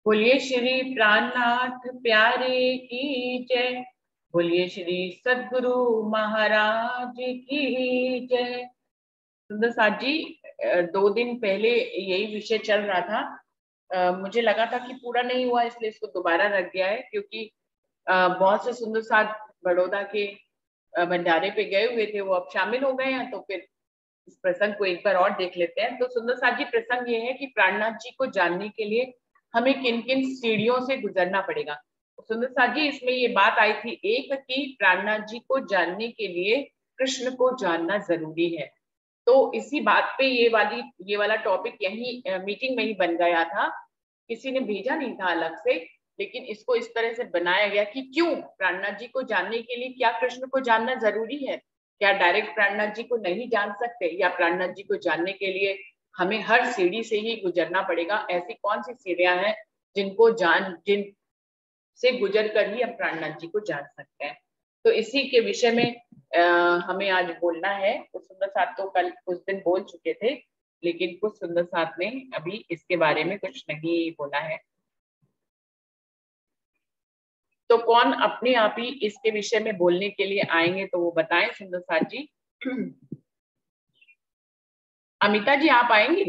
बोलिए श्री प्राणनाथ प्यारे की जय। बोलिए श्री सद्गुरु महाराज की जय। सुंदर साथ जी, 2 दिन पहले यही विषय चल रहा था। मुझे लगा था कि पूरा नहीं हुआ, इसलिए इसको दोबारा रख दिया है, क्योंकि बहुत से सुंदर साथ बड़ौदा के भंडारे पे गए हुए थे, वो अब शामिल हो गए हैं। तो फिर इस प्रसंग को एक बार और देख लेते हैं। तो सुंदर साथ जी, प्रसंग ये है कि प्राणनाथ जी को जानने के लिए हमें किन किन सीढ़ियों से गुजरना पड़ेगा। तो सुंदर साथ जी, इसमें ये बात आई थी एक कि प्राणनाथ जी को जानने के लिए कृष्ण को जानना जरूरी है। तो इसी बात पे ये वाला टॉपिक यही मीटिंग में ही बन गया था। किसी ने भेजा नहीं था अलग से, लेकिन इसको इस तरह से बनाया गया कि क्यों प्राणनाथ जी को जानने के लिए क्या कृष्ण को जानना जरूरी है। क्या डायरेक्ट प्राणनाथ जी को नहीं जान सकते, या प्राणनाथ जी को जानने के लिए हमें हर सीढ़ी से ही गुजरना पड़ेगा। ऐसी कौन सी सीढ़ियां हैं जिन से गुजर कर ही हम प्राणनाथ जी को जान सकते हैं। तो इसी के विषय में हमें आज बोलना है। कुछ सुंदर साथ तो कल कुछ दिन बोल चुके थे, लेकिन कुछ सुंदर साथ ने अभी इसके बारे में कुछ नहीं बोला है। तो कौन अपने आप ही इसके विषय में बोलने के लिए आएंगे, तो वो बताएं सुंदर साथ जी। अमिता जी, आप आएंगी?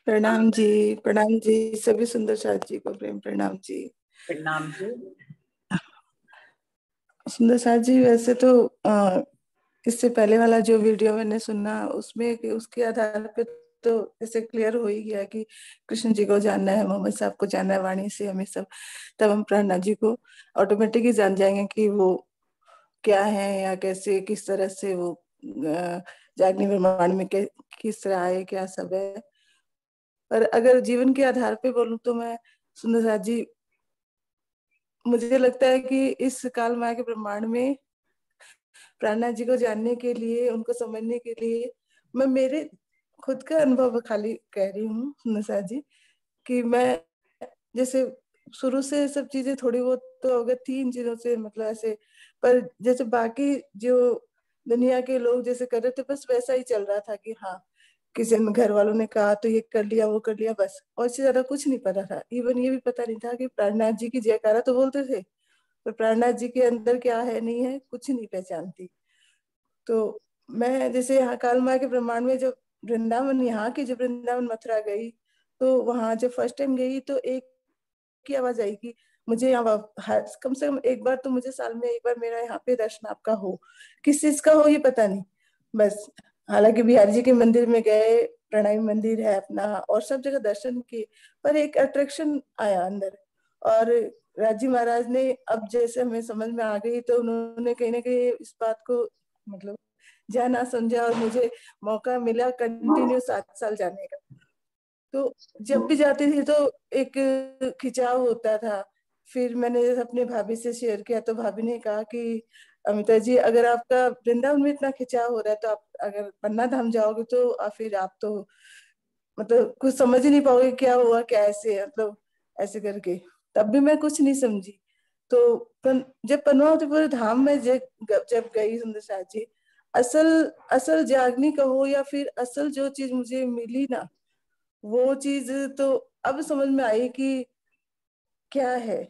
प्रणाम जी, सभी सुंदर साथ जी को प्रेम प्रणाम जी। प्रणाम जी। सुंदर साथ जी, वैसे तो इससे पहले वाला जो वीडियो मैंने सुना उसमें उसके आधार पे तो ऐसे क्लियर हो ही गया कि कृष्ण जी को जानना है, मोहम्मद साहब को जानना है वाणी से हमें सब। तब हम प्राणनाथ जी को ऑटोमेटिक ही जान जाएंगे कि वो क्या है, या कैसे किस तरह से वो जागनी ब्रह्मांड में किस तरह आए, क्या सब है। पर अगर जीवन के आधार पे बोलूं तो मैं, सुंदर साथ जी, मुझे लगता है कि इस काल माया के ब्रह्मांड में प्राणनाथ जी को जानने के लिए, उनको समझने के लिए, मैं मेरे खुद का अनुभव खाली कह रही हूँ सुंदर साथ जी, कि मैं जैसे शुरू से सब चीजें थोड़ी बहुत तो अवगत थी इन चीजों से, मतलब ऐसे। पर जैसे बाकी जो दुनिया के लोग जैसे कर रहे थे, बस वैसा ही चल रहा था कि हाँ, किसी ने घर वालों ने कहा तो ये कर लिया, वो कर लिया, बस। और इससे ज्यादा कुछ नहीं पता था। इवन ये भी पता नहीं था कि प्राणनाथ जी की जयकारा तो बोलते थे, पर प्राणनाथ जी के अंदर क्या है नहीं है कुछ नहीं पहचानती। तो मैं जैसे यहाँ काल माँ के ब्रह्मांड में जब वृंदावन, यहाँ की जब वृंदावन मथुरा गई, तो वहां जब फर्स्ट टाइम गई तो एक की आवाज आई कि मुझे यहाँ कम से कम एक बार तो, मुझे साल में एक बार मेरा यहाँ पे दर्शन आपका हो। किस चीज का हो ये पता नहीं, बस। हालांकि बिहारी जी के मंदिर में गए, प्रणामी मंदिर है अपना, और सब जगह दर्शन किए, पर एक अट्रैक्शन आया अंदर। और राजी महाराज ने, अब जैसे हमें समझ में आ गई, तो उन्होंने कहीं ना कहीं इस बात को मतलब जाना समझा, और मुझे मौका मिला कंटिन्यू 7 साल जाने का। तो जब भी जाती थी तो एक खिंचाव होता था। फिर मैंने अपने भाभी से शेयर किया, तो भाभी ने कहा कि अमिता जी, अगर आपका वृंदावन में इतना खिंचाव हो रहा है, तो आप अगर पन्ना धाम जाओगे तो फिर आप तो मतलब कुछ समझ ही नहीं पाओगे क्या हुआ क्या ऐसे, मतलब ऐसे करके। तब भी मैं कुछ नहीं समझी। तो जब पद्मावतीपुर धाम में जब गई सुंदर साथ जी, असल असल जागनी कहो या फिर असल जो चीज मुझे मिली ना, वो चीज तो अब समझ में आई कि क्या है।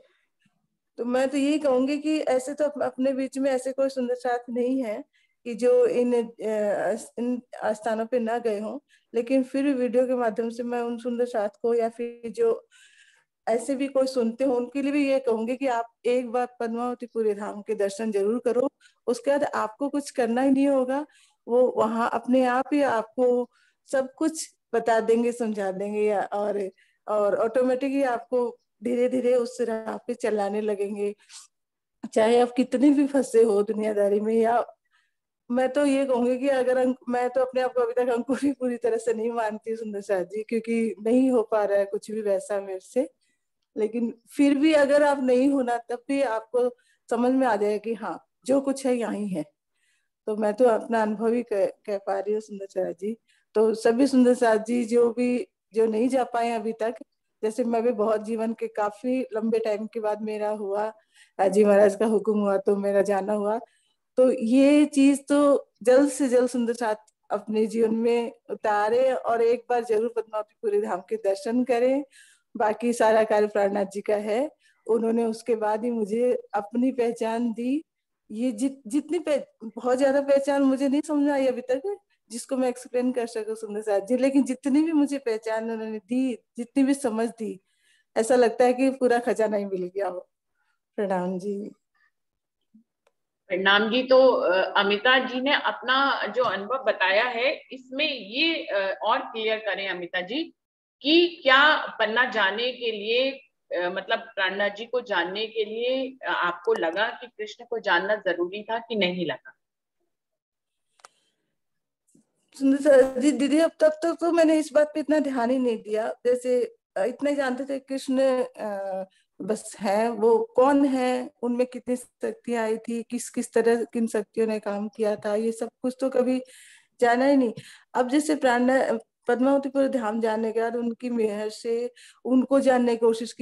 तो मैं तो यही कहूंगी कि ऐसे तो अपने बीच में ऐसे कोई सुंदर साथ नहीं है कि जो इन स्थानों पे ना गए हों। लेकिन फिर भी वीडियो के माध्यम से मैं उन सुंदर साथ को, या फिर जो ऐसे भी कोई सुनते हो, उनके लिए भी ये कहूंगी कि आप एक बार पद्मावती पूरे धाम के दर्शन जरूर करो। उसके बाद आपको कुछ करना ही नहीं होगा, वो वहां अपने आप ही आपको सब कुछ बता देंगे, समझा देंगे, और ऑटोमेटिक ही आपको धीरे धीरे उस राह पे चलाने लगेंगे। चाहे आप कितने भी फंसे हो दुनियादारी में, या मैं तो ये कहूंगी कि अगर मैं तो अपने आप को अभी तक अंकुरी पूरी तरह से नहीं मानती सुंदर साथ जी, क्योंकि नहीं हो पा रहा है कुछ भी वैसा मेरे से। लेकिन फिर भी अगर आप नहीं होना, तब भी आपको समझ में आ जाएगा कि हाँ, जो कुछ है यहाँ ही है। तो मैं तो अपना अनुभव ही कह पा रही हूँ सुंदर साथ जी। तो सभी सुंदर साथ जी जो नहीं जा पाए अभी तक, जैसे मैं भी बहुत जीवन के काफी लंबे टाइम के बाद मेरा हुआ, राजी महाराज का हुक्म हुआ तो मेरा जाना हुआ। तो ये चीज तो जल्द से जल्द सुंदर साथ अपने जीवन में उतारे और एक बार जरूर पद्मावतीपुरी धाम के दर्शन करें। बाकी सारा कार्य प्राणनाथ जी का है। उन्होंने उसके बाद ही मुझे अपनी पहचान दी। ये जितनी बहुत ज्यादा पहचान मुझे नहीं समझ आई अभी तक जिसको मैं एक्सप्लेन कर सकूं सुंदर साथ जी, लेकिन जितनी भी मुझे पहचान उन्होंने दी, जितनी भी समझ दी, ऐसा लगता है कि पूरा खजाना ही मिल गया हो। प्रणाम जी। प्रणाम जी। तो अमिता जी ने अपना जो अनुभव बताया है, इसमें ये और क्लियर करें अमिता जी कि क्या पन्ना जाने के लिए मतलब प्राणनाथ जी को जानने के लिए आपको लगा कि कृष्ण को जानना जरूरी था कि नहीं लगा? सुंदर सर जी, दीदी अब तक तो मैंने इस बात पे इतना ध्यान ही नहीं दिया। जैसे इतना ही जानते थे कृष्ण बस है, वो कौन है, उनमें कितनी शक्तियां आई थी, किस किस तरह किन शक्तियों ने काम किया था, ये सब कुछ तो कभी जाना ही नहीं। अब जैसे प्राण पद्मावतीपुर धाम जाने के बाद उनकी मेहर से उनको जानने की कोशिश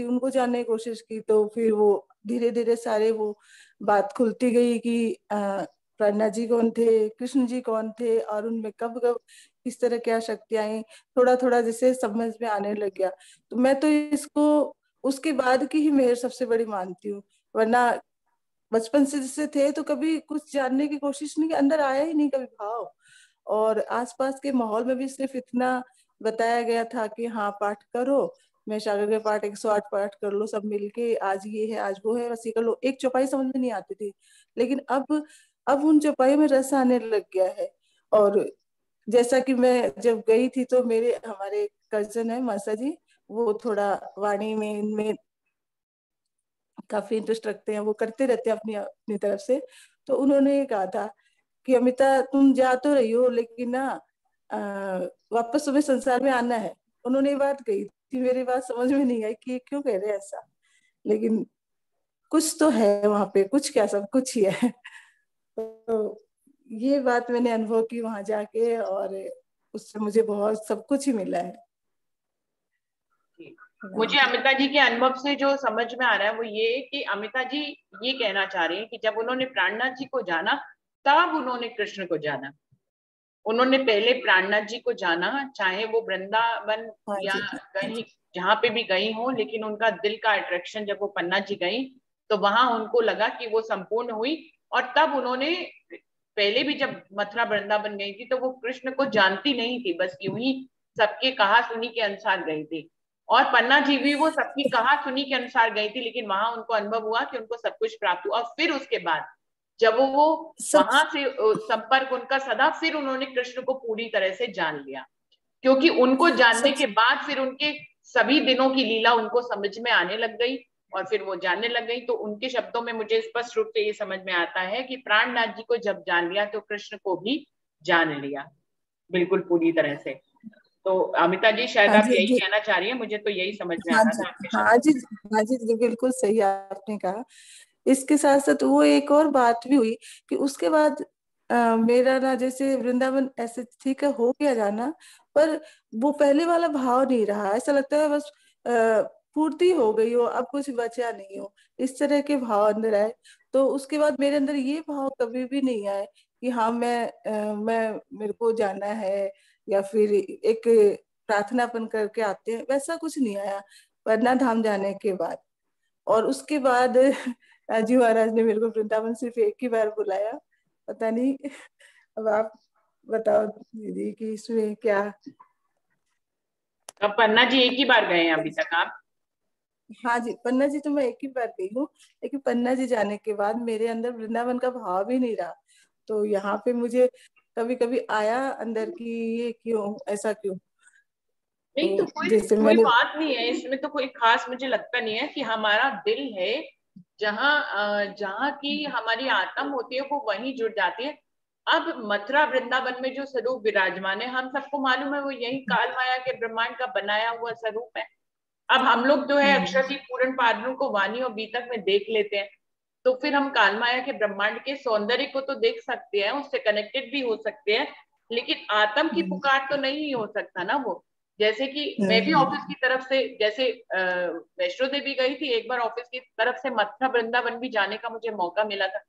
की, तो फिर वो धीरे धीरे सारे वो बात खुलती गई कि प्रज्ञा जी कौन थे, कृष्ण जी कौन थे, और उनमें कब कब किस तरह क्या शक्तियां आई, थोड़ा थोड़ा जैसे समझ में आने लग गया। तो मैं तो इसको उसके बाद की ही मेहर सबसे बड़ी मानती हूँ। वरना बचपन से जैसे थे तो कभी कुछ जानने की कोशिश नहीं की, अंदर आया ही नहीं कभी भाव। और आसपास के माहौल में भी सिर्फ इतना बताया गया था कि हाँ पाठ करो, मैं सागर के पाठ 108 पाठ कर लो सब मिलके, आज ये है आज वो है, बस ये कर लो। एक चौपाई समझ में नहीं आती थी, लेकिन अब उन चौपाई में रस आने लग गया है। और जैसा कि मैं जब गई थी तो मेरे हमारे कजन है मासा जी, वो थोड़ा वाणी में इनमें काफी इंटरेस्ट रखते हैं, वो करते रहते हैं अपनी अपनी तरफ से। तो उन्होंने ये कहा था कि अमिता तुम जा तो रही हो लेकिन ना आ, वापस तुम्हें संसार में आना है। उन्होंने ये बात कही थी, मेरी बात समझ में नहीं आई कि ये क्यों कह रहे हैं ऐसा, लेकिन कुछ तो है वहां पे, कुछ क्या सब कुछ ही है। तो ये बात मैंने अनुभव की वहां जाके, और उससे मुझे बहुत सब कुछ ही मिला है। राम मुझे जी। अमिता जी के अनुभव से जो समझ में आ रहा है वो ये कि अमिता जी ये कहना चाह रही हैं कि जब उन्होंने प्राणनाथ जी को जाना, तब उन्होंने कृष्ण को जाना। उन्होंने पहले प्राणनाथ जी को जाना, चाहे वो वृंदावन हाँ या जी। हाँ कहीं जी। जहां पे भी गई हो, लेकिन उनका दिल का अट्रैक्शन जब वो पन्ना जी गई तो वहां उनको लगा कि वो संपूर्ण हुई। और तब उन्होंने, पहले भी जब मथुरा वृंदावन गई थी तो वो कृष्ण को जानती नहीं थी, बस यूं ही सबके कहा सुनी के अनुसार गई थी। और पन्ना जी भी वो सबकी कहा सुनी के अनुसार गई थी, लेकिन वहां उनको अनुभव हुआ कि उनको सब कुछ प्राप्त हुआ। और फिर उसके बाद जब वो सब वहां से संपर्क उनका सदा, फिर उन्होंने कृष्ण को पूरी तरह से जान लिया। क्योंकि उनको जानने सब के बाद फिर उनके सभी दिनों की लीला उनको समझ में आने लग गई, और फिर वो जानने लग गई। तो उनके शब्दों में मुझे स्पष्ट रूप से ये समझ में आता है कि प्राणनाथ जी को जब जान लिया तो कृष्ण को भी जान लिया, बिल्कुल पूरी तरह से। तो अमिता जी शायद हाँ आप जी यही जी। कहना चाह रही हैं, मुझे तो यही समझ में आ हाँ रहा जी। था आपके हाँ शब्दों जी। से। हाँ जी जी, बिल्कुल सही आपने कहा। इसके साथ साथ वो एक और बात भी हुई कि उसके बाद मेरा ना जैसे वृंदावन ऐसे ठीक है हो गया जाना, पर वो पहले वाला भाव नहीं रहा। ऐसा लगता है बस पूर्ति हो गई हो, अब कुछ बचा नहीं हो, इस तरह के भाव अंदर आए। तो उसके बाद मेरे अंदर ये भाव कभी भी नहीं आए कि हाँ मैं मेरे को जाना है, या फिर एक प्रार्थनापन करके आते हैं, वैसा कुछ नहीं आया वरना धाम जाने के बाद। और उसके बाद राजीव महाराज ने मेरे को वृंदावन सिर्फ एक ही बार बुलाया, पता नहीं। अब आप बताओ दीदी कि इसमें क्या। अब पन्ना जी एक ही बार गए हैं अभी तक आप? हाँ जी, पन्ना जी तो मैं एक ही बार गई हूँ, लेकिन पन्ना जी जाने के बाद मेरे अंदर वृंदावन का भाव ही नहीं रहा। तो यहाँ पे मुझे कभी कभी आया अंदर की ये क्यों, ऐसा क्यों। नहीं तो तो कोई जैसे कोई मैंने बात नहीं है इसमें, तो कोई खास मुझे लगता नहीं है कि हमारा दिल है जहाँ जहाँ की हमारी आत्म होती है वो वहीं जुड़ जाती है। अब मथुरा वृंदावन में जो स्वरूप विराजमान है हम सबको मालूम है, वो यही काल माया के ब्रह्मांड का बनाया हुआ स्वरूप है। अब हम लोग जो है हम्म, अक्षर पूर्ण पादरों को वाणी और बीतक में देख लेते हैं, तो फिर हम काल माया के ब्रह्मांड के सौंदर्य को तो देख सकते हैं, उससे कनेक्टेड भी हो सकते हैं, लेकिन आत्म की हम्म, पुकार तो नहीं हो सकता ना वो। जैसे कि मैं भी हम्म, ऑफिस की तरफ से, जैसे वैष्णो देवी गई थी एक बार ऑफिस की तरफ से, मथुरा वृंदावन भी जाने का मुझे मौका मिला था।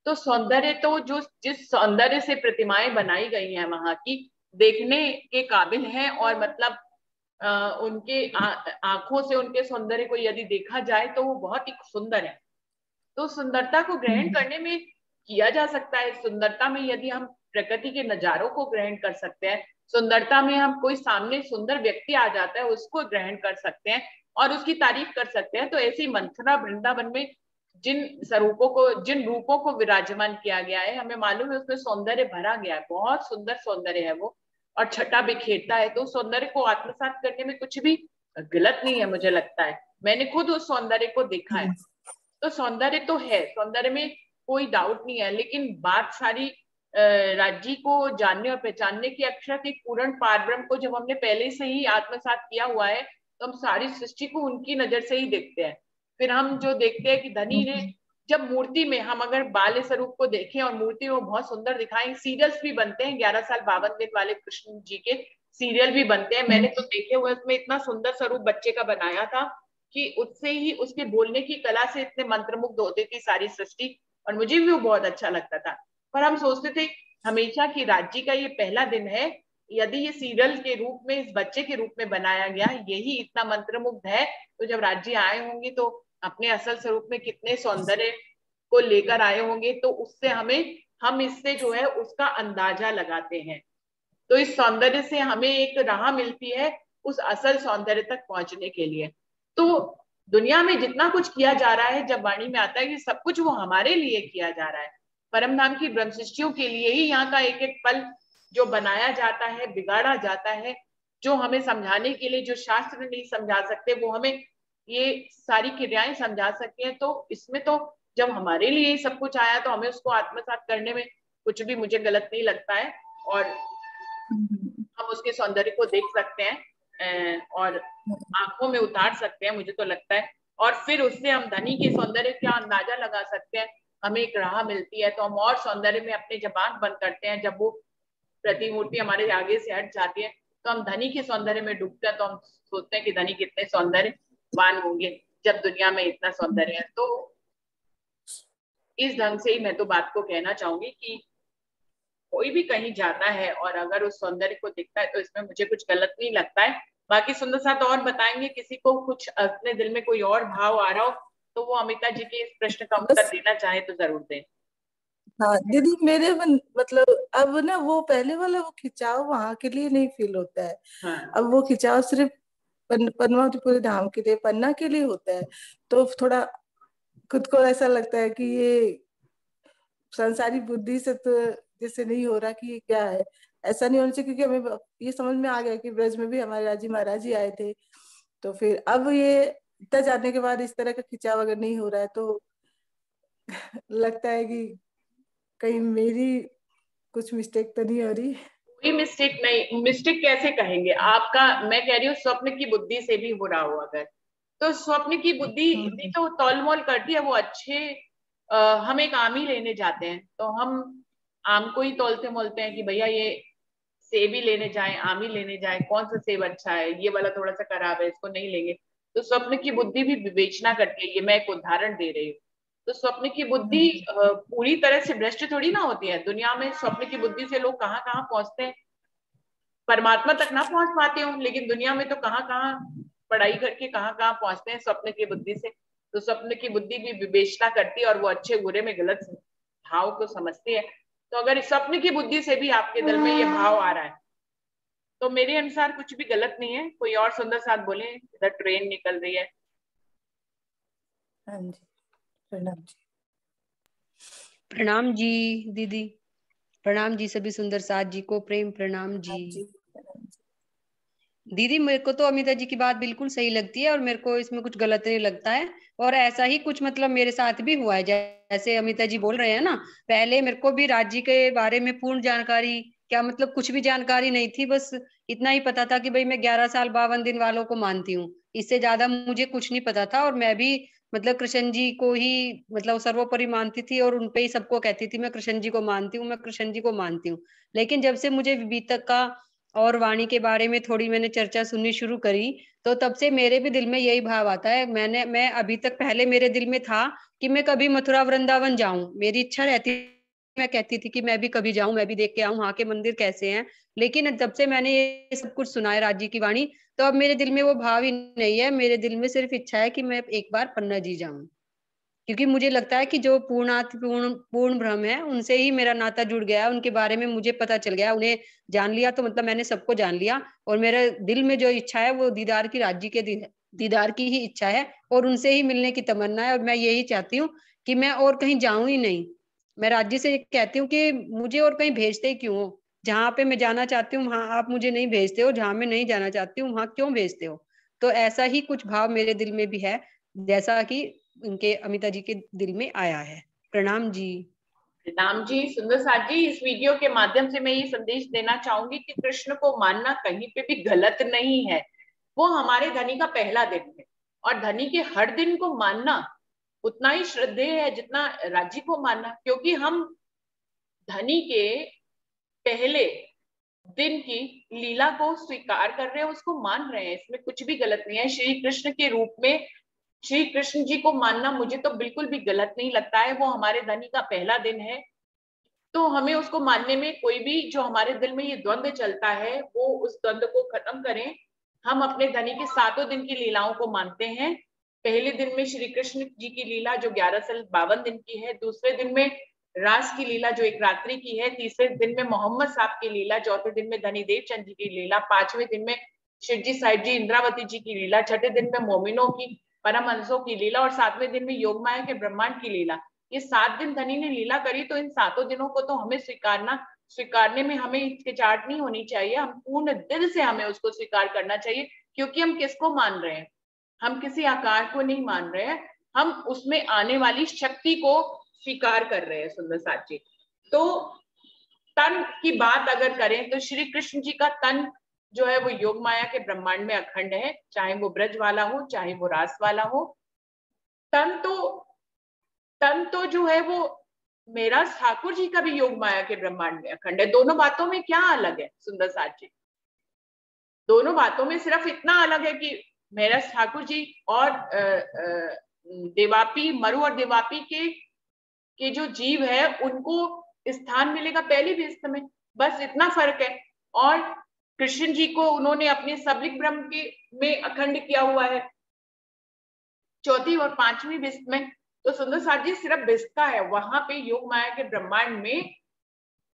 तो सौंदर्य तो जो जिस सौंदर्य से प्रतिमाएं बनाई गई हैं वहां की, देखने के काबिल है। और मतलब उनके आंखों से उनके सौंदर्य को यदि देखा जाए तो वो बहुत ही सुंदर है। तो सुंदरता को ग्रहण करने में किया जा सकता है। सुंदरता में यदि हम प्रकृति के नजारों को ग्रहण कर सकते हैं, सुंदरता में हम कोई सामने सुंदर व्यक्ति आ जाता है उसको ग्रहण कर सकते हैं और उसकी तारीफ कर सकते हैं। तो ऐसी मंथरा वृंदावन में जिन रूपों को विराजमान किया गया है, हमें मालूम है उसमें सौंदर्य भरा गया है, बहुत सुंदर सौंदर्य है वो, और छटा बिखेरता है। तो उस सौंदर्य को आत्मसात करने में कुछ भी गलत नहीं है, मुझे लगता है। मैंने खुद उस सौंदर्य को देखा है। तो सौंदर्य तो है, सौंदर्य में कोई डाउट नहीं है। लेकिन बात सारी राज्य को जानने और पहचानने की, अक्षर के पूर्ण पारब्रह्म को जब हमने पहले से ही आत्मसात किया हुआ है, तो हम सारी सृष्टि को उनकी नजर से ही देखते हैं। फिर हम जो देखते हैं कि धनी ने जब मूर्ति में, हम अगर बाल्य स्वरूप को देखें और मूर्ति में बहुत सुंदर दिखाएं, सीरियल्स भी बनते हैं 11 साल 52 दिन वाले कृष्ण जी के सीरियल भी बनते हैं, मैंने तो देखे हुए। उसमें इतना सुंदर स्वरूप बच्चे का बनाया था कि उससे ही, उसके बोलने की कला से इतने मंत्रमुग्ध होती थी सारी सृष्टि, और मुझे भी वो बहुत अच्छा लगता था। पर हम सोचते थे हमेशा कि राज्य का ये पहला दिन है, यदि ये सीरियल के रूप में इस बच्चे के रूप में बनाया गया, यही इतना मंत्रमुग्ध है, तो जब राज्य आए होंगे तो अपने असल स्वरूप में कितने सौंदर्य को लेकर आए होंगे, तो उससे हम इससे जो है उसका अंदाजा लगाते हैं। तो इस सौंदर्य से हमें एक राह मिलती है उस असल सौंदर्य तक पहुंचने के लिए। तो दुनिया में जितना कुछ किया जा रहा है, जब वाणी में आता है कि सब कुछ वो हमारे लिए किया जा रहा है, परम धाम की ब्रह्म सृष्टियों के लिए ही यहाँ का एक एक पल जो बनाया जाता है, बिगाड़ा जाता है, जो हमें समझाने के लिए, जो शास्त्र नहीं समझा सकते, वो हमें ये सारी क्रियाएं समझा सकती हैं। तो इसमें तो जब हमारे लिए सब कुछ आया, तो हमें उसको आत्मसात करने में कुछ भी मुझे गलत नहीं लगता है। और हम उसके सौंदर्य को देख सकते हैं और आंखों में उतार सकते हैं, मुझे तो लगता है। और फिर उससे हम धनी के सौंदर्य का अंदाजा लगा सकते हैं, हमें एक राह मिलती है। तो हम और सौंदर्य में अपने जब आंख बंद करते हैं, जब वो प्रतिमूर्ति हमारे आगे से हट जाती है, तो हम धनी के सौंदर्य में डूबते हैं। तो हम सोचते हैं कि धनी कितने सौंदर्यवान होंगे जब दुनिया में इतना सौंदर्य है। तो इस ढंग से ही मैं तो बात को कहना चाहूंगी कि कोई भी कहीं जाता है और अगर उस सौंदर्य को दिखता है तो इसमें मुझे कुछ गलत नहीं लगता है। बाकी सुंदर साथ और बताएंगे, किसी को कुछ अपने दिल में कोई और भाव आ रहा हो तो वो अमिता जी के इस प्रश्न का उत्तर देना चाहे तो जरूर दें। हाँ दीदी, मेरे मतलब अब ना वो पहले वाला वो खिंचाव वहां के लिए नहीं फील होता है। हाँ। अब वो खिंचाव सिर्फ पद्मावतीपुरी धाम के लिए, पन्ना के लिए होता है। तो थोड़ा खुद को ऐसा लगता है कि ये संसारी बुद्धि से तो जैसे नहीं हो रहा कि ये क्या है। ऐसा नहीं होना चाहिए, क्योंकि हमें ये समझ में आ गया कि ब्रज में भी हमारे राजी महाराज जी आए थे। तो फिर अब ये इतना जानने के बाद इस तरह का खिंचाव अगर नहीं हो रहा है तो लगता है कि कहीं मेरी कुछ मिस्टेक तो नहीं हो रही। कोई मिस्टेक नहीं, मिस्टेक कैसे कहेंगे आपका, मैं कह रही हूँ स्वप्न की बुद्धि से भी हो रहा हो अगर, तो स्वप्न की बुद्धि भी तो तौलमोल करती है। वो अच्छे हम एक आम ही लेने जाते हैं तो हम आम को ही तौलते मोलते हैं कि भैया ये सेब ही लेने जाएं, आम ही लेने जाएं, कौन सा सेब अच्छा है, ये वाला थोड़ा सा खराब है, इसको नहीं लेंगे। तो स्वप्न की बुद्धि भी विवेचना करती है। ये मैं एक उदाहरण दे रही हूँ। तो स्वप्न की बुद्धि पूरी तरह से भ्रष्ट थोड़ी ना होती है। दुनिया में स्वप्न की बुद्धि से लोग कहाँ कहाँ पहुंचते हैं, परमात्मा तक ना पहुंच पाते हो, लेकिन दुनिया में तो कहाँ कहाँ पढ़ाई करके कहाँ कहाँ पहुंचते हैं स्वप्न की बुद्धि से। तो स्वप्न की बुद्धि भी विवेचना करती है और वो अच्छे बुरे में गलत भाव को समझती है। तो अगर स्वप्न की बुद्धि से भी आपके दिल में ये भाव आ रहा है तो मेरे अनुसार कुछ भी गलत नहीं है। कोई और सुंदर साथ बोले, इधर ट्रेन निकल रही है। हाँ जी, प्रणाम जी। प्रणाम जी दीदी, प्रणाम जी सभी सुंदर साथ जी को प्रेम प्रणाम जी। दीदी मेरे को तो अमिता जी की बात बिल्कुल सही लगती है और मेरे को इसमें कुछ गलत नहीं लगता है। और ऐसा ही कुछ मतलब मेरे साथ भी हुआ है, जैसे अमिता जी बोल रहे हैं ना, पहले मेरे को भी राज्य के बारे में पूर्ण जानकारी, क्या मतलब कुछ भी जानकारी नहीं थी। बस इतना ही पता था कि भाई मैं 11 साल 52 दिन वालों को मानती हूँ, इससे ज्यादा मुझे कुछ नहीं पता था। और मैं भी मतलब कृष्ण जी को ही मतलब सर्वोपरि मानती थी और उनपे ही सबको कहती थी मैं कृष्ण जी को मानती हूँ, मैं कृष्ण जी को मानती हूँ। लेकिन जब से मुझे विविधता का और वाणी के बारे में थोड़ी मैंने चर्चा सुननी शुरू करी, तो तब से मेरे भी दिल में यही भाव आता है। मैं अभी तक पहले मेरे दिल में था कि मैं कभी मथुरा वृंदावन जाऊं, मेरी इच्छा रहती, मैं कहती थी कि मैं भी कभी जाऊं, मैं भी देख के आऊं वहां के मंदिर कैसे हैं। लेकिन जब से मैंने ये सब कुछ सुना है राज्य की वाणी, तो अब मेरे दिल में वो भाव ही नहीं है। मेरे दिल में सिर्फ इच्छा है कि मैं एक बार पन्ना जी जाऊं, क्योंकि मुझे लगता है कि जो पूर्ण ब्रह्म है, उनसे ही मेरा नाता जुड़ गया, उनके बारे में मुझे पता चल गया, उन्हें जान लिया तो मतलब मैंने सबको जान लिया। और मेरे दिल में जो इच्छा है वो दीदार की, राज्य के दीदार की ही इच्छा है, और उनसे ही मिलने की तमन्ना है। और मैं यही चाहती हूँ कि मैं और कहीं जाऊं ही नहीं। मैं राज्य से कहती हूँ कि मुझे और कहीं भेजते ही क्यों हो, जहाँ पे मैं जाना चाहती हूँ वहां आप मुझे नहीं भेजते हो, जहाँ मैं नहीं जाना चाहती हूँ वहां क्यों भेजते हो। तो ऐसा ही कुछ भाव मेरे दिल में भी है, जैसा कि उनके अमिता जी के दिल में आया है। प्रणाम जी। प्रणाम जी। सुंदर साथ जी, इस वीडियो के माध्यम से मैं ये संदेश देना चाहूंगी कि कृष्ण को मानना कहीं पे भी गलत नहीं है। वो हमारे धनी का पहला दिन है, और धनी के हर दिन को मानना उतना ही श्रद्धेय है जितना राज्य को मानना, क्योंकि हम धनी के पहले दिन की लीला को स्वीकार कर रहे हैं, उसको मान रहे हैं। इसमें कुछ भी गलत नहीं है। श्री कृष्ण के रूप में श्री कृष्ण जी को मानना मुझे तो बिल्कुल भी गलत नहीं लगता है। वो हमारे धनी का पहला दिन है, तो हमें उसको मानने में कोई भी जो हमारे दिल में ये द्वंद्व चलता है वो उस द्वंद्व को खत्म करें। हम अपने धनी के 7 दिन की लीलाओं को मानते हैं। पहले दिन में श्री कृष्ण जी की लीला जो 11 साल 52 दिन की है, दूसरे दिन में रास की लीला जो एक रात्रि की है, तीसरे दिन में मोहम्मद साहब की लीला, चौथे दिन में धनी देवचंद जी की लीला, पांचवें दिन में शिवजी साहिब जी इंद्रावती जी की लीला, छठे दिन में मोमिनों की परमहंसों की लीला, और 7वें दिन में योगमाया के ब्रह्मांड की लीला। ये 7 दिन धनी ने लीला करी, तो इन 7 दिनों को तो हमें स्वीकारने में हमें हिचकिचाहट नहीं होनी चाहिए। हम पूर्ण दिल से हमें उसको स्वीकार करना चाहिए, क्योंकि हम किसको मान रहे हैं? हम किसी आकार को नहीं मान रहे हैं, हम उसमें आने वाली शक्ति को स्वीकार कर रहे हैं। सुंदर साथ जी, तो तन की बात अगर करें तो श्री कृष्ण जी का तन जो है वो योग माया के ब्रह्मांड में अखंड है, चाहे वो ब्रज वाला हो चाहे वो रास वाला हो। तन तो जो है वो मेरा ठाकुर जी का भी योग माया के ब्रह्मांड में अखंड है। दोनों बातों में क्या अलग है सुंदर साथ जी? दोनों बातों में सिर्फ इतना अलग है कि मेरा ठाकुर जी और देवापी, मरु और देवापी के जो जीव है उनको स्थान मिलेगा पहली विस्त में, बस इतना फर्क है। और कृष्ण जी को उन्होंने अपने सबलिक ब्रह्म के में अखंड किया हुआ है, चौथी और पांचवी विस्त में। तो सुंदर साथ जी सिर्फ विस्त का है, वहां पे योग माया के ब्रह्मांड में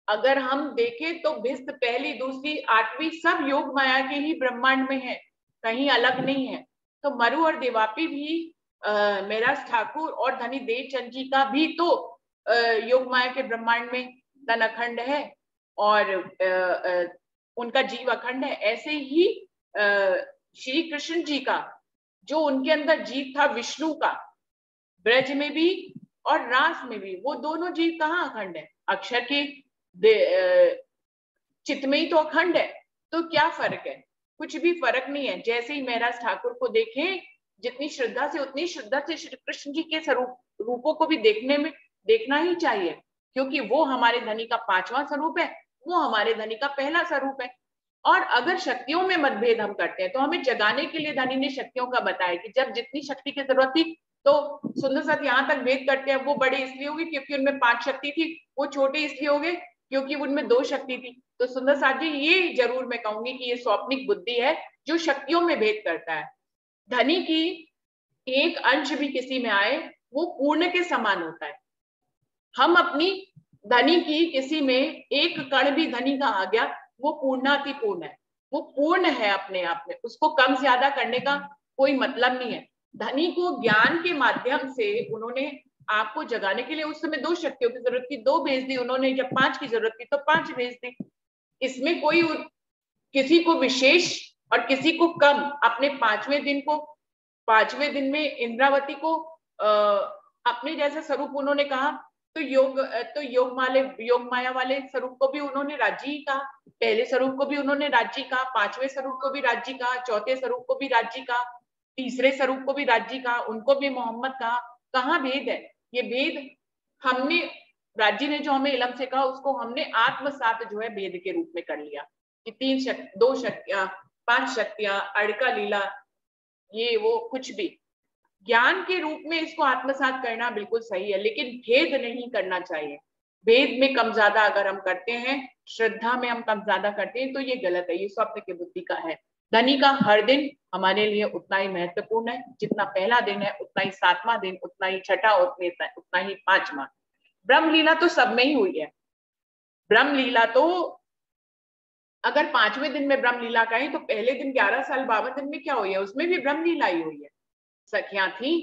अगर हम देखें तो विस्त पहली दूसरी आठवीं सब योग माया के ही ब्रह्मांड में है, कहीं अलग नहीं है। तो मरु और देवापी भी मेरा ठाकुर और धनी देवचंद जी का भी तो योग माया के ब्रह्मांड में तन अखंड है और उनका जीव अखंड है। ऐसे ही श्री कृष्ण जी का जो उनके अंदर जीव था विष्णु का, ब्रज में भी और रास में भी, वो दोनों जीव कहाँ अखंड है? अक्षर के चित्त में ही तो अखंड है। तो क्या फर्क है? कुछ भी फर्क नहीं है। जैसे ही महाराज ठाकुर को देखें जितनी श्रद्धा से, उतनी श्रद्धा से श्री कृष्ण जी के रूपों को भी देखना ही चाहिए, क्योंकि वो हमारे धनी का 5वां स्वरूप है, वो हमारे धनी का पहला स्वरूप है। और अगर शक्तियों में मतभेद हम करते हैं तो हमें जगाने के लिए धनी ने शक्तियों का बताया कि जब जितनी शक्ति की जरूरत थी, तो सुंदर साथ यहाँ तक भेद करते हैं, वो बड़े इसलिए हो गए क्योंकि उनमें 5 शक्ति थी, वो छोटे इसलिए हो गए क्योंकि उनमें 2 शक्ति थी। तो सुंदर साथ जी ये जरूर मैं कहूंगी कि ये स्वप्निक बुद्धि है जो शक्तियों में भेद करता है। धनी की एक अंश भी किसी में आए वो पूर्ण के समान होता है। हम अपनी धनी की किसी में एक कण भी धनी का आ गया, वो पूर्णातिपूर्ण है, वो पूर्ण है अपने आप में, उसको कम ज्यादा करने का कोई मतलब नहीं है। धनी को ज्ञान के माध्यम से उन्होंने आपको जगाने के लिए उस समय 2 शक्तियों की जरूरत थी, 2 भेज दी उन्होंने, जब 5 की जरूरत थी तो 5 भेज दी। इसमें कोई किसी को विशेष और किसी को कम, अपने 5वें दिन में इंद्रावती को अपने जैसा स्वरूप उन्होंने कहा, तो योग माया वाले स्वरूप को भी उन्होंने राज्य ही कहा, पहले स्वरूप को भी उन्होंने राज्य कहा, 5वें स्वरूप को भी राज्य कहा, चौथे स्वरूप को भी राज्य कहा, तीसरे स्वरूप को भी राज्य कहा, उनको भी मोहम्मद कहा। कहाँ भेद है? ये भेद हमने, राज्य ने जो हमें इलम से कहा उसको हमने आत्मसात जो है भेद के रूप में कर लिया कि 2 शक्तियां, 5 शक्तियां, अड़का लीला, ये वो कुछ भी, ज्ञान के रूप में इसको आत्मसात करना बिल्कुल सही है, लेकिन भेद नहीं करना चाहिए। भेद में कम ज्यादा अगर हम करते हैं, श्रद्धा में हम कम ज्यादा करते हैं, तो ये गलत है, ये स्वप्न की बुद्धि का है। धनी का हर दिन हमारे लिए उतना ही महत्वपूर्ण है, जितना पहला दिन है उतना ही 7वां दिन, उतना ही छठा, उतना ही 5वां। ब्रह्म लीला तो सब में ही हुई है। ब्रह्म लीला तो अगर 5वें दिन में ब्रह्म लीला कहें तो पहले दिन 11 साल 52 दिन में क्या हुई है, उसमें भी ब्रह्म लीला ही हुई है। सखियां थी।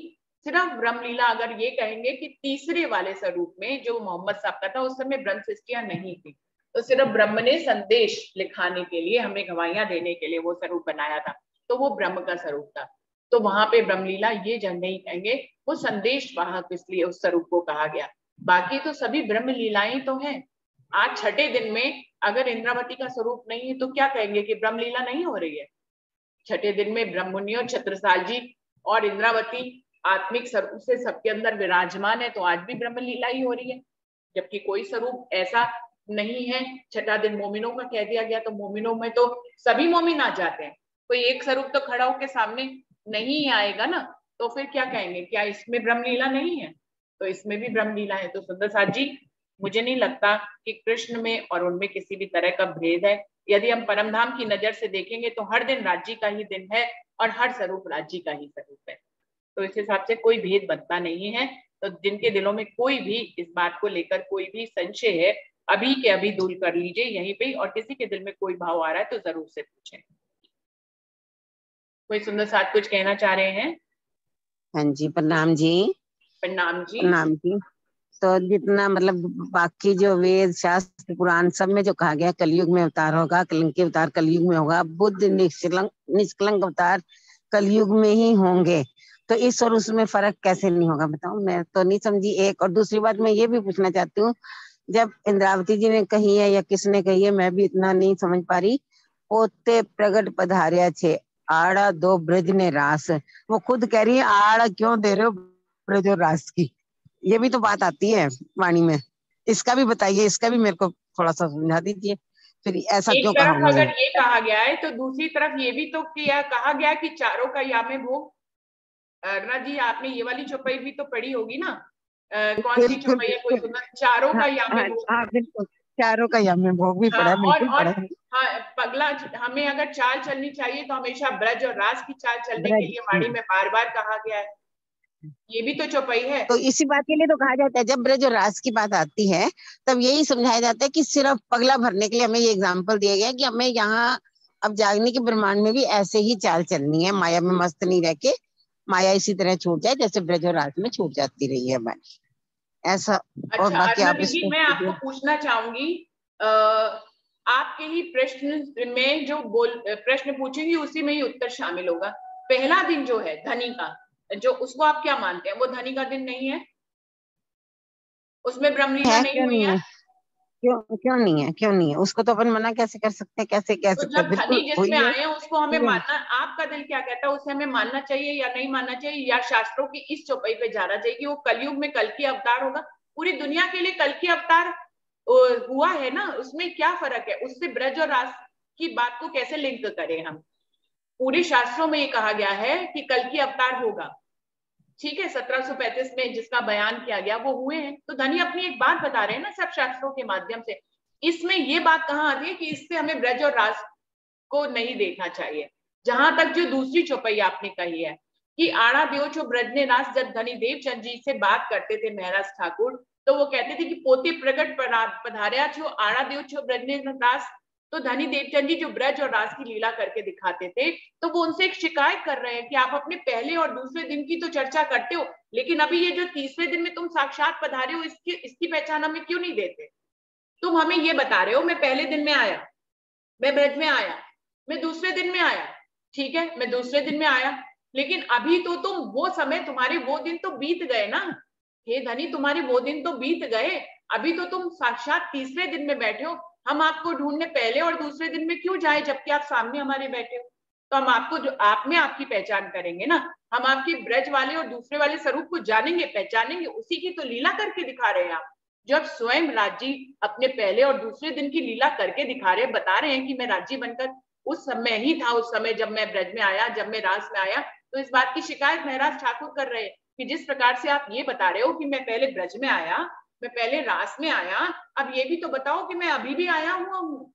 सिर्फ ब्रह्म लीला अगर ये कहेंगे कि तीसरे वाले स्वरूप में जो मोहम्मद साहब का था, उस समय ब्रह्म सृष्टियां नहीं थी, तो सिर्फ ब्रह्म ने संदेश लिखाने के लिए, हमें गवाहियां देने के लिए वो स्वरूप बनाया था, तो वो ब्रह्म का स्वरूप था। तो वहां पे ब्रह्म लीला ये जन नहीं कहेंगे, वो संदेश वाहक इसलिए उस स्वरूप को कहा गया। बाकी तो सभी ब्रह्म लीलाएं तो हैं। आज छठे दिन में अगर इंद्रावती का स्वरूप नहीं है तो क्या कहेंगे कि ब्रह्म लीला नहीं हो रही है? छठे दिन में ब्रह्ममुनि और छत्रसाल जी और इंद्रावती आत्मिक स्वरूप से सबके अंदर विराजमान है, तो आज भी ब्रह्म लीला ही हो रही है। जबकि कोई स्वरूप ऐसा नहीं है। छठा दिन मोमिनों का कह दिया गया, तो मोमिनों में तो सभी मोमिन आ जाते हैं, कोई एक स्वरूप तो खड़ा होकर सामने नहीं आएगा ना, तो फिर क्या कहेंगे, क्या इसमें ब्रह्म लीला नहीं है? तो इसमें भी ब्रह्म लीला है। तो सुंदर साथ जी, मुझे नहीं लगता कि कृष्ण में और उनमें किसी भी तरह का भेद है। यदि हम परमधाम की नजर से देखेंगे तो हर दिन राज्य का ही दिन है और हर स्वरूप राज्य का ही स्वरूप है। तो इस हिसाब से कोई भेद बनता नहीं है। तो जिनके दिलों में कोई भी इस बात को लेकर कोई भी संशय है, अभी के अभी दूर कर लीजिए यहीं पे, और किसी के दिल में कोई भाव आ रहा है तो जरूर से पूछें। कोई सुंदर साथ कुछ कहना चाह रहे हैं? हाँ जी, प्रणाम जी। प्रणाम जी। प्रणाम जी। तो जितना मतलब बाकी जो वेद शास्त्र पुराण सब में जो कहा गया कलयुग में अवतार होगा, कलंकी अवतार कलयुग में होगा, बुद्ध निष्कलंक अवतार कलयुग में ही होंगे, तो इस और उसमें फर्क कैसे नहीं होगा बताओ? मैं तो नहीं समझी। एक और दूसरी बात मैं ये भी पूछना चाहती हूँ, जब इंद्रावती जी ने कही है या किसने कही है, मैं भी इतना नहीं समझ पा रही, पोते प्रगट पधारिया छे आड़ा दो ब्रज ने रास, वो खुद कह रही है आड़ा क्यों दे रहे हो ब्रज और रास की, ये भी तो बात आती है वाणी में। इसका भी बताइए, इसका भी मेरे को थोड़ा सा समझा दीजिए, फिर ऐसा एक क्यों कहा तरफ अगर ये कहा गया है तो दूसरी तरफ ये भी तो किया कहा गया कि चारों का यामे भोग। अर्णा जी, आपने ये वाली चौपाई भी तो पढ़ी होगी ना? कौन सी चौपाई है? कोई सुना? चारों का यामे भोग। हाँ बिल्कुल, चारों का यामे भोग भी पढ़ा, बिल्कुल और पढ़ा है। हाँ, पगला हमें अगर चाल चलनी चाहिए तो हमेशा ब्रज और रास की चाल चलने के लिए वाणी में बार बार कहा गया है। ये भी तो चौपाई है। तो इसी बात के लिए तो कहा जाता है, जब ब्रज और रास की बात आती है तब यही समझाया जाता है कि सिर्फ पगला भरने के लिए हमें ये एग्जाम्पल दिया गया कि हमें यहाँ अब जागने के ब्रह्मांड में भी ऐसे ही चाल चलनी है, माया में मस्त नहीं रह के माया इसी तरह छूट जाए जैसे ब्रज और रास में छूट जाती रही है हमारी, ऐसा। और अच्छा बाकी अर्णा आप दीदी, मैं आपको पूछना चाहूंगी, आपके ही प्रश्न में जो प्रश्न पूछेंगी उसी में ही उत्तर शामिल होगा। पहला दिन जो है धनी का, जो उसको आप क्या मानते हैं? वो धनी का दिन नहीं है? उसमें ब्रह्मलीला नहीं क्यों हुई नहीं है? है? क्यों नहीं है? क्यों नहीं है? उसको तो अपन मना कैसे कर सकते हैं, कैसे कह तो सकते हैं? जब धनी बिल्कुल जिसमें हुई है। आए हैं उसको हमें मानना, आपका दिल क्या कहता है, उसे हमें मानना चाहिए या नहीं मानना चाहिए, या शास्त्रों की इस चौपाई पे जाना चाहिए कि वो कलयुग में कल की अवतार होगा? पूरी दुनिया के लिए कल की अवतार हुआ है ना, उसमें क्या फर्क है? उससे ब्रज और रास की बात को कैसे लिंक करें हम? पूरे शास्त्रों में ये कहा गया है कि कल की अवतार होगा, ठीक है, 1735 में जिसका बयान किया गया वो हुए हैं। तो धनी अपनी एक बात बता रहे हैं ना सब शास्त्रों के माध्यम से। इसमें ये बात कहाँ आती है कि इससे हमें ब्रज और रास को नहीं देखना चाहिए? जहां तक जो दूसरी चौपाई आपने कही है कि आड़ा देव छो ब्रज ने रास, जब धनी देवचंद जी से बात करते थे महाराज ठाकुर, तो वो कहते थे कि पोते प्रगट पधार्या छो आड़ा देव छो ब्रज ने रास। तो धनी देवचंद जी जो ब्रज और रास की लीला करके दिखाते थे, तो वो उनसे एक शिकायत कर रहे हैं कि आप अपने पहले और दूसरे दिन की तो चर्चा करते हो, लेकिन अभी ये जो तीसरे दिन में तुम साक्षात पधारे हो, इसकी पहचान हमें क्यों नहीं देते? तुम हमें ये बता रहे हो मैं पहले दिन में आया, मैं ब्रज में आया, मैं दूसरे दिन में आया, ठीक है, मैं दूसरे दिन में आया, लेकिन अभी तो तुम वो समय, तुम्हारे वो दिन तो बीत गए ना। हे धनी, तुम्हारे वो दिन तो बीत गए, अभी तो तुम साक्षात तीसरे दिन में बैठे हो। हम आपको ढूंढने पहले और दूसरे दिन में क्यों जाए जबकि आप सामने हमारे बैठे हो? तो हम आपको, जो आप में आपकी पहचान करेंगे ना, हम आपके ब्रज वाले और दूसरे वाले स्वरूप को जानेंगे, पहचानेंगे, उसी की तो लीला करके दिखा रहे हैं आप। जब स्वयं राज्य अपने पहले और दूसरे दिन की लीला करके दिखा रहे हैं, बता रहे हैं कि मैं राज्य बनकर उस समय ही था, उस समय जब मैं ब्रज में आया, जब मैं रास में आया, तो इस बात की शिकायत महराज ठाकुर कर रहे हैं कि जिस प्रकार से आप ये बता रहे हो कि मैं पहले ब्रज में आया, मैं पहले रास में आया, अब ये भी तो बताओ कि मैं अभी भी आया हुआ हूँ,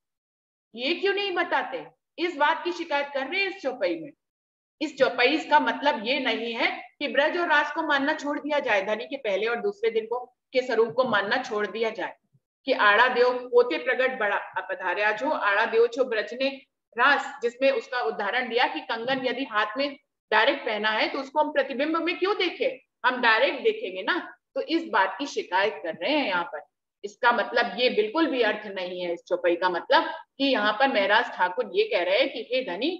ये क्यों नहीं बताते? इस बात की शिकायत कर रहे हैं इस चौपाई में। इस चौपाई का मतलब ये नहीं है कि ब्रज और रास को मानना छोड़ दिया जाए, धनी के पहले और दूसरे दिन को के स्वरूप को मानना छोड़ दिया जाए कि आड़ा देव पोते प्रगट बड़ा पधार्या जो आड़ा देव छो ब्रज ने रास, जिसमें उसका उदाहरण दिया कि कंगन यदि हाथ में डायरेक्ट पहना है तो उसको हम प्रतिबिंब में क्यों देखें, हम डायरेक्ट देखेंगे ना। तो इस बात की शिकायत कर रहे हैं यहाँ पर। इसका मतलब ये बिल्कुल भी अर्थ नहीं है इस चौपाई का मतलब कि यहाँ पर महराज ठाकुर ये कह रहे हैं कि हे धनी,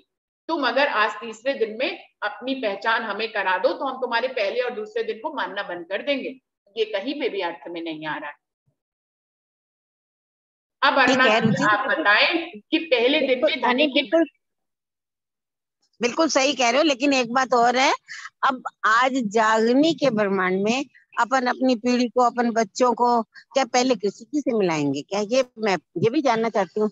तुम अगर आज तीसरे दिन में अपनी पहचान हमें करा दो तो हम तुम्हारे पहले और दूसरे दिन को मानना बंद कर देंगे। ये कहीं पे भी अर्थ में नहीं आ रहा है। अब अरुणा आप बताएं कि पहले दिन में धनी की बिल्कुल सही कह रहे हो, लेकिन एक बात और है, अब आज जागने के ब्रह्मांड में अपन अपनी पीढ़ी को, अपन बच्चों को क्या पहले किसी से मिलाएंगे क्या? मैं ये भी जानना चाहती हूँ।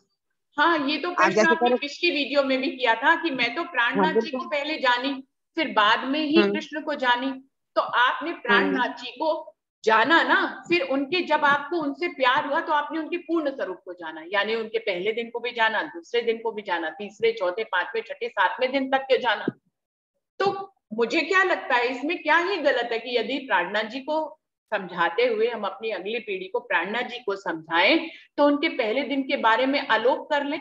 हाँ, ये तो प्रश्न आपने पिछली वीडियो में भी किया था कि मैं तो प्राणनाथ जी को पहले जानी, फिर बाद में ही कृष्ण को जानी। तो आपने प्राणनाथ जी को जाना ना, फिर उनके जब आपको उनसे प्यार हुआ तो आपने उनके पूर्ण स्वरूप को जाना, यानी उनके पहले दिन को भी जाना, दूसरे दिन को भी जाना, तीसरे, चौथे, पांचवें, छठे, सातवें दिन तक के जाना। तो मुझे क्या लगता है इसमें क्या ही गलत है कि यदि प्राणनाथ जी को समझाते हुए हम अपनी अगली पीढ़ी को प्राणनाथ जी को समझाएं तो उनके पहले दिन के बारे में आलोक कर लें।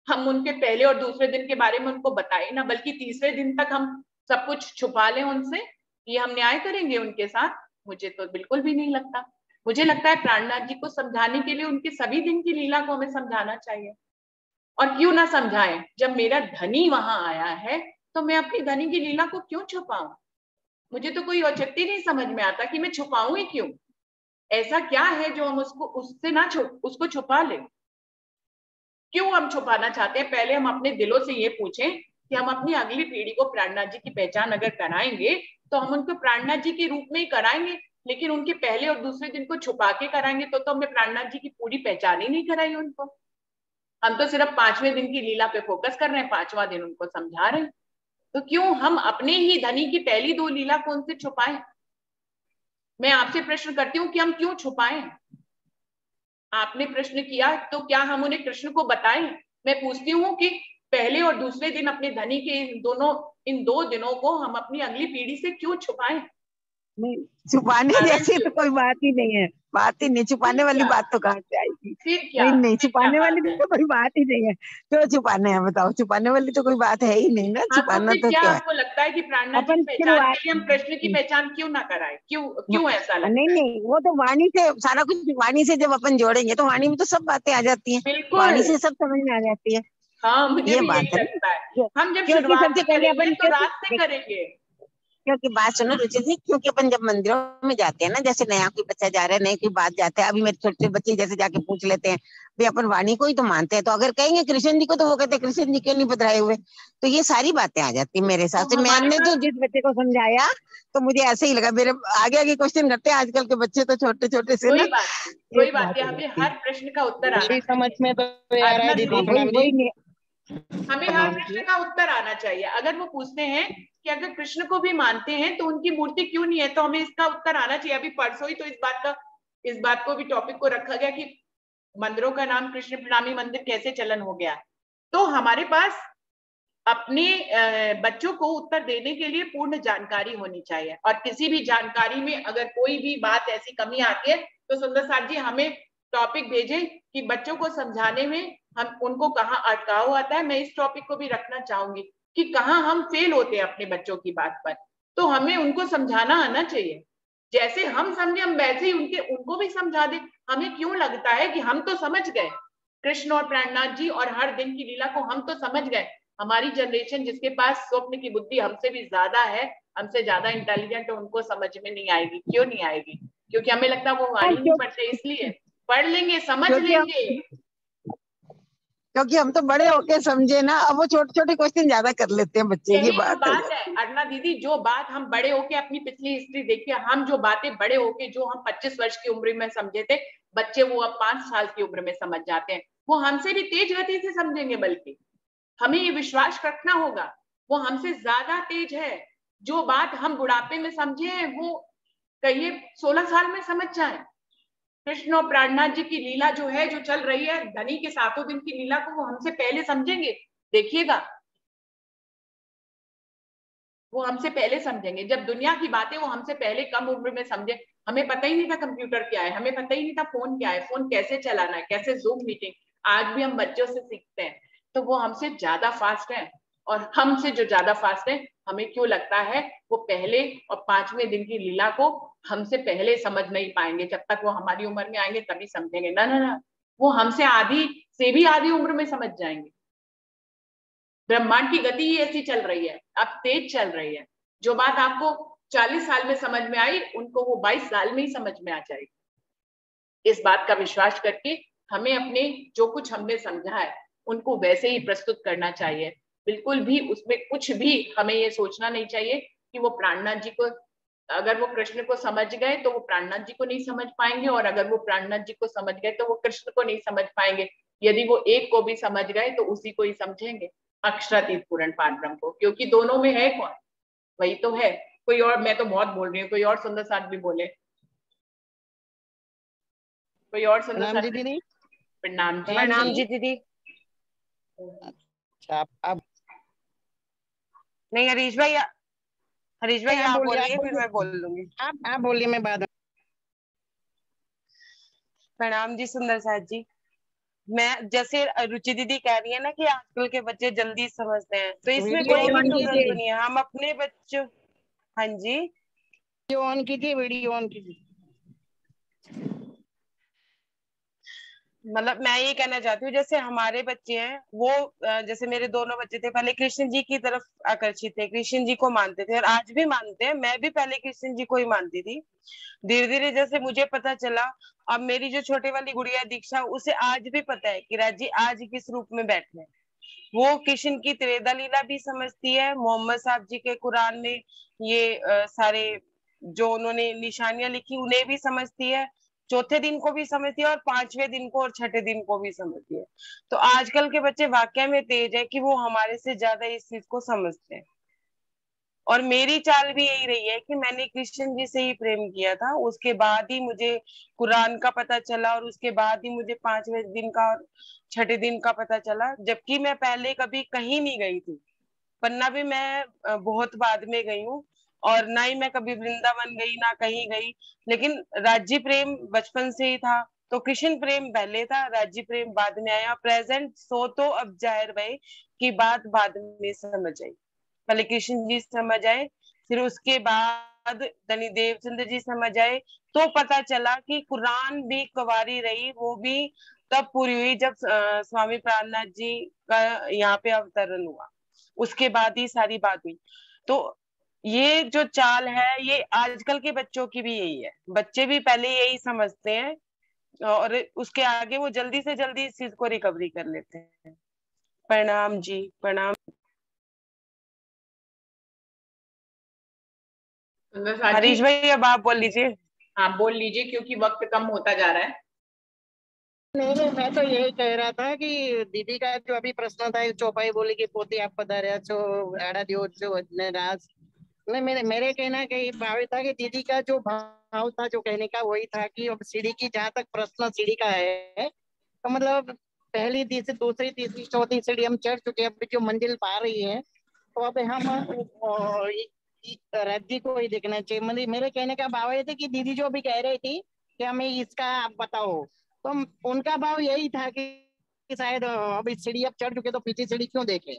हम उनके पहले और दूसरे दिन के बारे में उनको बताएं ना, बल्कि तीसरे दिन तक हम सब कुछ छुपा लें उनसे। ये हम न्याय करेंगे उनके साथ? मुझे तो बिल्कुल भी नहीं लगता। मुझे लगता है प्राणनाथ जी को समझाने के लिए उनके सभी दिन की लीला को हमें समझाना चाहिए। और क्यों ना समझाएं, जब मेरा धनी वहां आया है तो मैं अपनी धनी की लीला को क्यों छुपाऊं? मुझे तो कोई औचित्य नहीं समझ में आता कि मैं छुपाऊं ही क्यों। ऐसा क्या है जो हम उसको उससे ना उसको छुपा ले? क्यों हम छुपाना चाहते हैं? पहले हम अपने दिलों से ये पूछें कि हम अपनी अगली पीढ़ी को प्राणनाथ जी की पहचान अगर कराएंगे तो हम उनको प्राणनाथ जी के रूप में ही कराएंगे, लेकिन उनके पहले और दूसरे दिन को छुपा के कराएंगे तो हमने प्राणनाथ जी की पूरी पहचान ही नहीं कराई उनको। हम तो सिर्फ पांचवें दिन की लीला पे फोकस कर रहे हैं, पांचवा दिन उनको समझा रहे हैं। तो क्यों हम अपने ही धनी की पहली दो लीला को उनसे छुपाएं? मैं आपसे प्रश्न करती हूँ कि हम क्यों छुपाएं? आपने प्रश्न किया तो क्या हम उन्हें कृष्ण को बताएं? मैं पूछती हूँ कि पहले और दूसरे दिन अपने धनी के इन दो दिनों को हम अपनी अगली पीढ़ी से क्यों छुपाएं? नहीं, छुपाने जैसी तो कोई बात ही नहीं है, बात ही नहीं, छुपाने वाली बात तो कहाँ से आएगी? फिर क्या? नहीं, छुपाने वाली तो कोई बात ही नहीं है। क्यों छुपाने हैं बताओ? छुपाने वाली तो कोई बात है ही नहीं ना। छुपाना तो क्या क्या आपको लगता है कि प्राणनाथ जी की पहचान के लिए हम कृष्ण की पहचान क्यों ना कराएं? क्यों ऐसा लगता है? नहीं, वो तो वाणी से सारा कुछ, वाणी से जब अपन जोड़ेंगे तो वाणी में तो सब बातें आ जाती हैं, वाणी से सब समझ में आ जाती है। हाँ, मुझे ये भी बात यही है। लगता है। हम जब क्योंकि शुरुआत सबसे पहले करेंगे अपन तो रात से करेंगे। क्योंकि बात सुनो रुचि जी, क्योंकि अपन जब मंदिरों में जाते हैं ना, जैसे नया कोई बच्चा जा रहा है, नए कोई बात जाते हैं, अभी मेरे छोटे बच्चे जैसे जाके पूछ लेते हैं भाई अपन वाणी को ही तो मानते हैं, तो अगर कहेंगे कृष्ण जी को तो वो कहते हैं कृष्ण जी क्यों नहीं पधराए हुए? तो ये सारी बातें आ जाती है मेरे हिसाब से। मैंने तो जिस बच्चे को समझाया तो मुझे ऐसे ही लगा, मेरे आगे आगे क्वेश्चन करते हैं आजकल के बच्चे तो छोटे छोटे से ना। कोई बात है, हमें हर प्रश्न का उत्तर आना समझ में तो आ रहा है दीदी, हमें हर प्रश्न का उत्तर आना चाहिए। अगर वो पूछते हैं कि अगर कृष्ण को भी मानते हैं तो उनकी मूर्ति क्यों नहीं है, तो हमें इसका उत्तर आना चाहिए। अभी परसों ही तो इस बात को भी टॉपिक को रखा गया कि मंदिरों का नाम कृष्ण प्रणामी मंदिर कैसे चलन हो गया। तो हमारे पास अपने बच्चों को उत्तर देने के लिए पूर्ण जानकारी होनी चाहिए, और किसी भी जानकारी में अगर कोई भी बात ऐसी कमी आती है तो सुंदर साथ जी हमें टॉपिक भेजें कि बच्चों को समझाने में हम उनको कहाँ अटकाव आता है। मैं इस टॉपिक को भी रखना चाहूंगी कि कहाँ हम फेल होते हैं अपने बच्चों की बात पर, तो हमें उनको समझाना आना चाहिए। जैसे हम समझे हम वैसे ही उनको भी समझा दें। हमें क्यों लगता है कि हम तो समझ गए कृष्ण और प्राणनाथ जी और हर दिन की लीला को, हम तो समझ गए। हमारी जनरेशन जिसके पास स्वप्न की बुद्धि हमसे भी ज्यादा है, हमसे ज्यादा इंटेलिजेंट है, उनको समझ में नहीं आएगी। क्यों नहीं आएगी? क्योंकि हमें लगता है वो वाणी नहीं पढ़ते, इसलिए पढ़ लेंगे, समझ लेंगे। क्योंकि हम तो बड़े होके समझे ना, अब वो छोटे छोटे क्वेश्चन ज्यादा कर लेते हैं बच्चे। ये बात है अरुणा दीदी, जो बात हम बड़े होके अपनी पिछली हिस्ट्री देखिए, हम जो बातें बड़े होके जो हम 25 वर्ष की उम्र में समझे थे, बच्चे वो अब 5 साल की उम्र में समझ जाते हैं। वो हमसे भी तेज गति से समझेंगे, बल्कि हमें ये विश्वास रखना होगा वो हमसे ज्यादा तेज है। जो बात हम बुढ़ापे में समझे हैं वो कहिए 16 साल में समझ जाए। कृष्ण और प्राणनाथ जी की लीला जो है, जो चल रही है, धनी के 7 दिन की लीला को वो हमसे पहले समझेंगे। देखिएगा, वो हमसे पहले समझेंगे। जब दुनिया की बातें वो हमसे पहले कम उम्र में समझे। हमें पता ही नहीं था कंप्यूटर क्या है, हमें पता ही नहीं था फोन क्या है, फोन कैसे चलाना है, कैसे जूम मीटिंग। आज भी हम बच्चों से सीखते हैं, तो वो हमसे ज्यादा फास्ट है। और हमसे जो ज्यादा फास्ट है, हमें क्यों लगता है वो पहले और 5वें दिन की लीला को हमसे पहले समझ नहीं पाएंगे। जब तक वो हमारी उम्र में आएंगे तभी समझेंगे। ना ना ना, वो हमसे आधी से भी आधी उम्र में समझ जाएंगे। ब्रह्मांड की गति ही ऐसी चल रही है, अब तेज चल रही है। जो बात आपको 40 साल में समझ में आई, उनको वो 22 साल में ही समझ में आ जाएगी। इस बात का विश्वास करके हमें अपने जो कुछ हमने समझा है उनको वैसे ही प्रस्तुत करना चाहिए। बिल्कुल भी उसमें कुछ भी हमें ये सोचना नहीं चाहिए कि वो प्राणनाथ जी को, अगर वो कृष्ण को समझ गए तो वो प्राणनाथ जी को नहीं समझ पाएंगे, और अगर वो प्राणनाथ जी को समझ गए तो वो कृष्ण को नहीं समझ पाएंगे। यदि वो एक को भी समझ गए तो उसी को ही समझेंगे, अक्षरातीत पूर्ण पारब्रह्म को। क्योंकि दोनों में है कौन? वही तो है। कोई और, मैं तो बहुत बोल रही हूँ, कोई और सुंदर साथ भी बोले, कोई और सुंदर प्रणाम साथ। जी दीदी। प्रणाम जी। प्रणाम जी दीदी। अच्छा, आप नहीं, हरीश भाई आप बोलिए, फिर मैं बोल लूंगी। आप बोलिए, मैं बाद में। प्रणाम जी सुंदर साथ जी। मैं जैसे रुचि दीदी कह रही है ना कि आजकल के बच्चे जल्दी समझते हैं, तो इसमें वीडियो कोई भी ऑन तुरंत कीजिए, नहीं है। हम अपने बच्चों, हाँ जी, वीडियो ऑन कीजिए, वीडियो ऑन कीजिए। मतलब मैं ये कहना चाहती हूँ, जैसे हमारे बच्चे हैं वो जैसे मेरे दोनों बच्चे थे, पहले कृष्ण जी की तरफ आकर्षित थे, कृष्ण जी को मानते थे और आज भी मानते हैं। मैं भी पहले कृष्ण जी को ही मानती थी। धीरे धीरे जैसे मुझे पता चला, अब मेरी जो छोटे वाली गुड़िया दीक्षा, उसे आज भी पता है कि राजी आज किस रूप में बैठना है। वो कृष्ण की त्रेधा लीला भी समझती है, मोहम्मद साहब जी के कुरान में ये सारे जो उन्होंने निशानियां लिखी उन्हें भी समझती है, चौथे दिन को भी समझती है और 5वें दिन को और छठे दिन को भी समझती है। तो आजकल के बच्चे वाकई में तेज है कि वो हमारे से ज्यादा इस चीज को समझते हैं। और मेरी चाल भी यही रही है कि मैंने कृष्ण जी से ही प्रेम किया था, उसके बाद ही मुझे कुरान का पता चला और उसके बाद ही मुझे 5वें दिन का और छठे दिन का पता चला। जबकि मैं पहले कभी कहीं नहीं गई थी, पन्ना भी मैं बहुत बाद में गई हूँ, और ना ही मैं कभी वृंदावन गई ना कहीं गई। लेकिन राज्य प्रेम बचपन से ही था, तो कृष्ण प्रेम पहले था, राज्य प्रेम बाद में आया। प्रेजेंट सो तो अब जाहिर भाई की बात बाद में समझ आई। पहले कृष्ण जी समझ आए, फिर उसके बाद धनी देवचंद्र जी समझ आए, तो पता चला कि कुरान भी कुंवारी रही, वो भी तब पूरी हुई जब स्वामी प्राणनाथ जी का यहाँ पे अवतरण हुआ, उसके बाद ही सारी बात हुई। तो ये जो चाल है ये आजकल के बच्चों की भी यही है, बच्चे भी पहले यही समझते हैं और उसके आगे वो जल्दी से जल्दी इस चीज को रिकवरी कर लेते हैं। प्रणाम जी, प्रणाम। सुंदर साथ जी, हरीश भाई अब आप बोल लीजिए। हाँ बोल लीजिए, क्योंकि वक्त कम होता जा रहा है। नहीं नहीं, मैं तो यही कह रहा था कि दीदी का जो अभी प्रश्न था, चौपाई बोली कि पोती आप पधार्या छो आड़ा दियो छो ने राज। नहीं, मेरे मेरे कहना का ये भाव था कि दीदी का जो भाव था, जो कहने का वही था कि अब सीढ़ी की, जहाँ तक प्रश्न सीढ़ी का है, तो मतलब पहली तीसरी दूसरी तीसरी चौथी सीढ़ी हम चढ़ चुके हैं। अब जो मंजिल पा रही है, तो अब हम राज्य को ही देखना चाहिए। मतलब मेरे कहने का भाव ये था कि दीदी जो भी कह रही थी कि हमें इसका आप बताओ, तो उनका भाव यही था कि शायद अब इस सीढ़ी अब चढ़ चुके तो पीछे सीढ़ी क्यों देखे।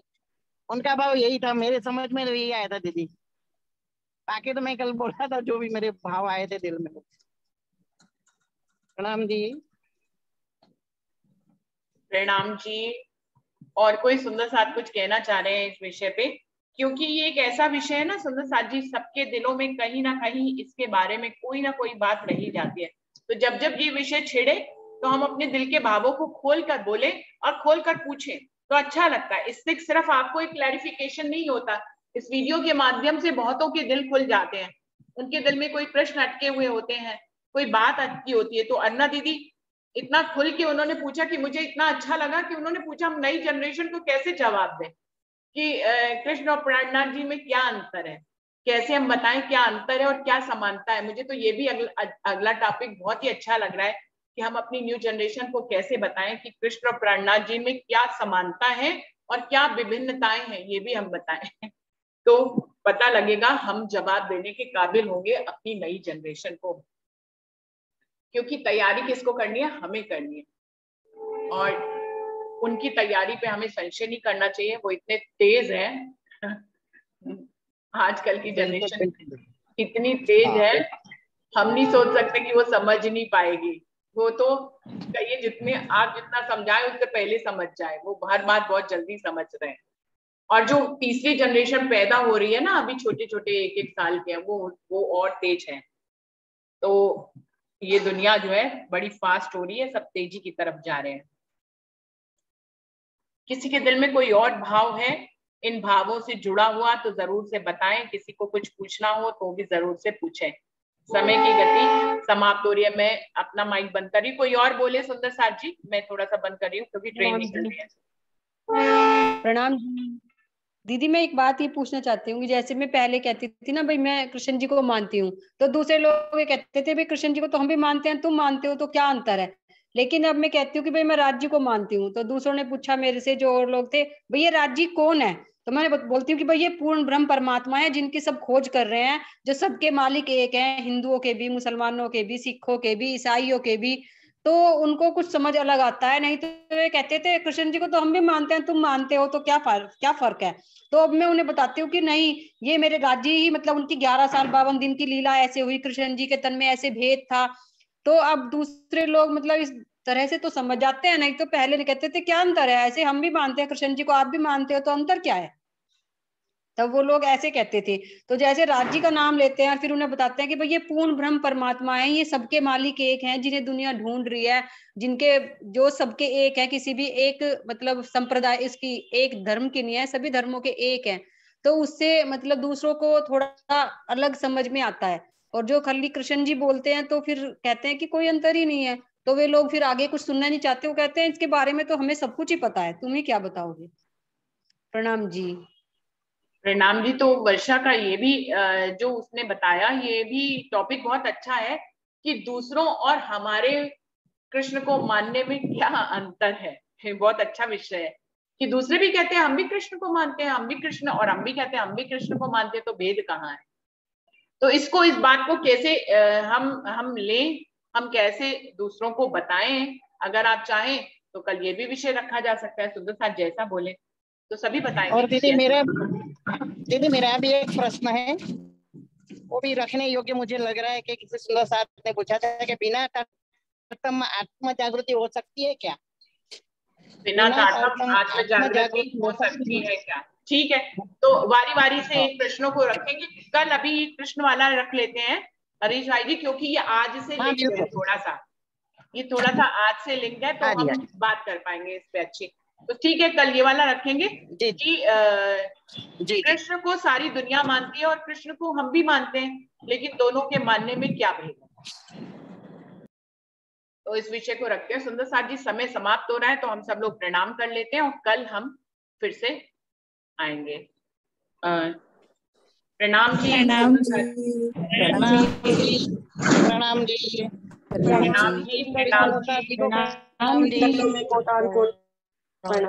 उनका भाव यही था, मेरे समझ में तो यही आया था दीदी। बाकी तो मैं कल बोला था जो भी मेरे भाव आए थे दिल में। प्रणाम जी। प्रणाम जी। और कोई सुंदर साथ कुछ कहना चाह रहे हैं इस विषय पे? क्योंकि ये एक ऐसा विषय है ना सुंदर साथ जी, सबके दिलों में कहीं ना कहीं इसके बारे में कोई ना कोई बात रही जाती है। तो जब जब ये विषय छिड़े तो हम अपने दिल के भावों को खोल कर बोले और खोल कर पूछें, तो अच्छा लगता है। इससे सिर्फ आपको एक क्लैरिफिकेशन नहीं होता, इस वीडियो के माध्यम से बहुतों के दिल खुल जाते हैं। उनके दिल में कोई प्रश्न अटके हुए होते हैं, कोई बात अटकी होती है। तो अन्ना दीदी इतना खुल के उन्होंने पूछा कि मुझे इतना अच्छा लगा कि उन्होंने पूछा हम नई जनरेशन को कैसे जवाब दें। कि कृष्ण और प्रहलाद जी में क्या अंतर है, कैसे हम बताएं क्या अंतर है और क्या समानता है। मुझे तो ये भी अगला टॉपिक बहुत ही अच्छा लग रहा है कि हम अपनी न्यू जनरेशन को कैसे बताएं कि कृष्ण और प्रहलाद जी में क्या समानता है और क्या विभिन्नताएं हैं, ये भी हम बताएं। तो पता लगेगा, हम जवाब देने के काबिल होंगे अपनी नई जनरेशन को, क्योंकि तैयारी किसको करनी है, हमें करनी है। और उनकी तैयारी पे हमें संशय नहीं करना चाहिए, वो इतने तेज हैं। आजकल की जनरेशन इतनी तेज है, हम नहीं सोच सकते कि वो समझ नहीं पाएगी। वो तो कहिए जितने आप जितना समझाए उससे पहले समझ जाए, वो हर बात बहुत जल्दी समझ रहे हैं। और जो तीसरी जनरेशन पैदा हो रही है ना, अभी छोटे छोटे 1-1 साल के हैं, वो और तेज है। तो ये दुनिया जो है बड़ी फास्ट हो रही है, सब तेजी की तरफ जा रहे हैं। किसी के दिल में कोई और भाव है, इन भावों से जुड़ा हुआ, तो जरूर से बताएं। किसी को कुछ पूछना हो तो भी जरूर से पूछें। समय की गति समाप्त हो रही है, मैं अपना माइक बंद कर रही हूँ। कोई और बोले सुंदर साथ जी, मैं थोड़ा सा बंद कर रही हूँ क्योंकि ट्रेन निकल रही है। प्रणाम दीदी, मैं एक बात ये पूछना चाहती हूँ कि जैसे मैं पहले कहती थी ना भाई मैं कृष्ण जी को मानती हूँ, तो दूसरे लोग ये कहते थे भाई कृष्ण जी को तो हम भी मानते हैं, तुम मानते हो, तो क्या अंतर है। लेकिन अब मैं कहती हूँ कि भाई मैं राज जी को मानती हूँ, तो दूसरों ने पूछा मेरे से, जो और लोग थे, भाई ये राज जी कौन है, तो मैं बोलती हूँ कि भाई ये पूर्ण ब्रह्म परमात्मा है, जिनकी सब खोज कर रहे हैं, जो सबके मालिक एक हैं, हिंदुओं के भी, मुसलमानों के भी, सिखों के भी, ईसाइयों के भी। तो उनको कुछ समझ अलग आता है। नहीं तो वे कहते थे कृष्ण जी को तो हम भी मानते हैं, तुम मानते हो, तो क्या फर्क है। तो अब मैं उन्हें बताती हूँ कि नहीं, ये मेरे राजी ही, मतलब उनकी 11 साल 52 दिन की लीला ऐसे हुई, कृष्ण जी के तन में ऐसे भेद था। तो अब दूसरे लोग मतलब इस तरह से तो समझ जाते हैं। नहीं तो पहले कहते थे क्या अंतर है, ऐसे हम भी मानते हैं कृष्ण जी को, आप भी मानते हो, तो अंतर क्या है। तब वो लोग ऐसे कहते थे। तो जैसे राज्य का नाम लेते हैं, फिर उन्हें बताते हैं कि भाई ये पूर्ण ब्रह्म परमात्मा है, ये सबके मालिक एक हैं, जिन्हें दुनिया ढूंढ रही है, जिनके जो सबके एक है, किसी भी एक मतलब संप्रदाय इसकी एक धर्म की नहीं है, सभी धर्मों के एक हैं। तो उससे मतलब दूसरों को थोड़ा अलग समझ में आता है। और जो खाली कृष्ण जी बोलते हैं तो फिर कहते हैं कि कोई अंतर ही नहीं है, तो वे लोग फिर आगे कुछ सुनना नहीं चाहते। वो कहते हैं इसके बारे में तो हमें सब कुछ ही पता है, तुम ही क्या बताओगे। प्रणाम जी। प्रणाम जी। तो वर्षा का ये भी जो उसने बताया, ये भी टॉपिक बहुत अच्छा है कि दूसरों और हमारे कृष्ण को मानने में क्या अंतर है। ये बहुत अच्छा विषय है कि दूसरे भी कहते हैं हम भी कृष्ण को मानते हैं, हम भी कृष्ण, और हम भी कहते हैं हम भी कृष्ण को मानते हैं, तो भेद कहाँ है। तो इस बात को कैसे हम लें, हम कैसे दूसरों को बताएं। अगर आप चाहें तो कल ये भी विषय रखा जा सकता है, सुंदर साथ जैसा बोले तो सभी बताएंगे। और दीदी मेरा भी एक प्रश्न है, वो भी रखने योग्य मुझे लग रहा है कि किसी सुंदर साथ ने पूछा था कि बिना तारतम्य आत्म जागृति हो सकती है क्या। बिना तारतम्य आत्म जागृति हो सकती है क्या। ठीक है, तो वारी वारी से इन प्रश्नों को रखेंगे। कल अभी कृष्ण वाला रख लेते हैं हरीश भाई जी, क्योंकि ये आज से लिंक है, थोड़ा सा आज से लिंक है, तो हम बात कर पाएंगे इस पे अच्छी। तो ठीक है, कल ये वाला रखेंगे कि कृष्ण को सारी दुनिया मानती है और कृष्ण को हम भी मानते हैं, लेकिन दोनों के मानने में क्या भेद है। तो इस विषय को रखते हैं। सुंदर साथ जी, समय समाप्त हो रहा है, तो हम सब लोग प्रणाम कर लेते हैं और कल हम फिर से आएंगे। प्रणाम जी। प्रणाम जी। प्रणाम जी। प्रणाम जी। प्रणाम जी। प्रणाम जी।